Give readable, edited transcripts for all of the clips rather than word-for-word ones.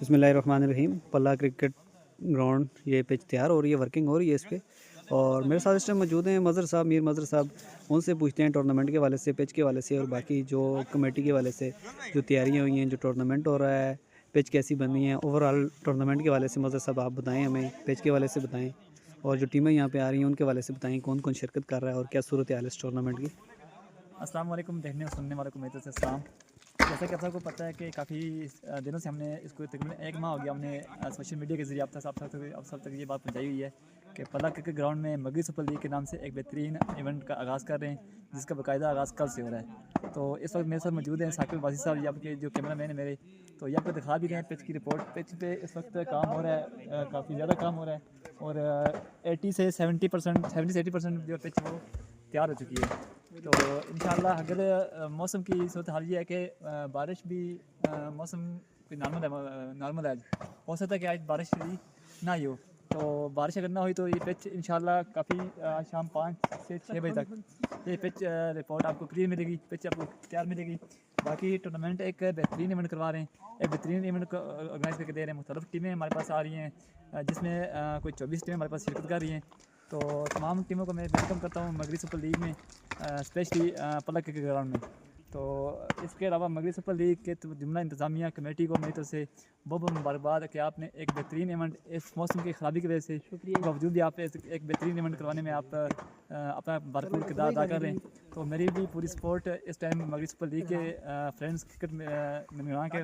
बिस्मिल्लाहिर्रहमानिर्रहीम। पल्ला cricket ground ये पिच तैयार हो रही है, वर्किंग हो रही है इस पर। और मेरे साथ इस टाइम मौजूद हैं मज़र साहब, मीर मज़र साहब। उनसे पूछते हैं टूर्नामेंट के वाले से, पिच के वाले से और बाकी जो कमेटी के वाले से जो तैयारियां हुई हैं, जो टूर्नामेंट हो रहा है, पिच कैसी बनी है ओवरऑल टूर्नामेंट के वाले से। मज़र साहब आप बताएं, हमें पिच के वाले से बताएं और जो टीमें यहाँ पे आ रही हैं उनके वाले से बताएं, कौन कौन शिरकत कर रहा है और क्या सूरत हाल है इस टूर्नामेंट की। अस्सलाम वालेकुम देखने और सुनने वालों को मेरी तरफ से सलाम। जैसा कि आप सबको पता है कि काफ़ी दिनों से हमने इसको तकरीबन एक माह हो गया, हमने सोशल मीडिया के ज़रिए आप सब तक ये बात पहुंचाई हुई है कि पल्ला क्रिकेट ग्राउंड में मगरी सुपर लीग के नाम से एक बेहतरीन इवेंट का आगाज़ कर रहे हैं, जिसका बाकायदा आगाज़ कल से हो रहा है। तो इस वक्त मेरे साथ मौजूद हैं साकिब वासी साहब, ये आपके जो कैमरा मैन है मेरे, तो ये आपको दिखा भी रहे हैं पिच की रिपोर्ट। पिच पे इस वक्त काम हो रहा है, काफ़ी ज़्यादा काम हो रहा है और 80 से 70% 70 से 80% जो पिच वो तैयार हो चुकी है। तो इंशाल्लाह अगर मौसम की सूरत हाल ये है कि बारिश भी मौसम कोई नॉर्मल है। हो सकता है कि आज बारिश ना ही हो, तो बारिश अगर ना हुई तो ये पिच इंशाल्लाह काफ़ी शाम 5 से 6 बजे तक ये पिच रिपोर्ट आपको क्लियर मिलेगी, पिच आपको तैयार मिलेगी। बाकी टूर्नामेंट एक बेहतरीन इवेंट करवा रहे हैं, एक बेहतरीन इवेंट ऑर्गेनाइज़ करके दे रहे हैं। मुख्तलिफ टीमें हमारे पास आ रही हैं, जिसमें कोई 24 टीमें हमारे पास शिरकत कर रही हैं। तो तमाम टीमों को मैं वेलकम करता हूँ मगरी सुपर लीग में, स्पेशली पल्ला क्रिकेट ग्राउंड में। तो इसके अलावा मगरी सुपर लीग के जुमला इंतज़ामिया कमेटी को मेरी तरफ से बहुत बहुत मुबारकबाद है कि आपने एक बेहतरीन इवेंट इस मौसम की ख़राबी की वजह से बावजूद भी आप एक बेहतरीन इवेंट करवाने में आप अपना भरपूर किरदार अदा कर रहे हैं। तो मेरी भी पूरी सपोर्ट इस टाइम मगरी सुपर लीग के फ्रेंड्स क्रिकेट में के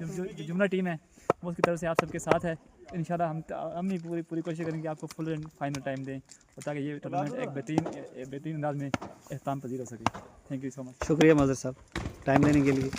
जो जुमला टीम है वो उसकी तरफ से आप सबके साथ है। इंशाल्लाह हम भी पूरी पूरी कोशिश करेंगे आपको फुल एंड फाइनल टाइम दें और ताकि ये टूर्नामेंट एक बेहतरीन अंदाज में अख्ताम पजीर हो सके। Thank you so much. शुक्रिया मज़र साहब टाइम देने के लिए।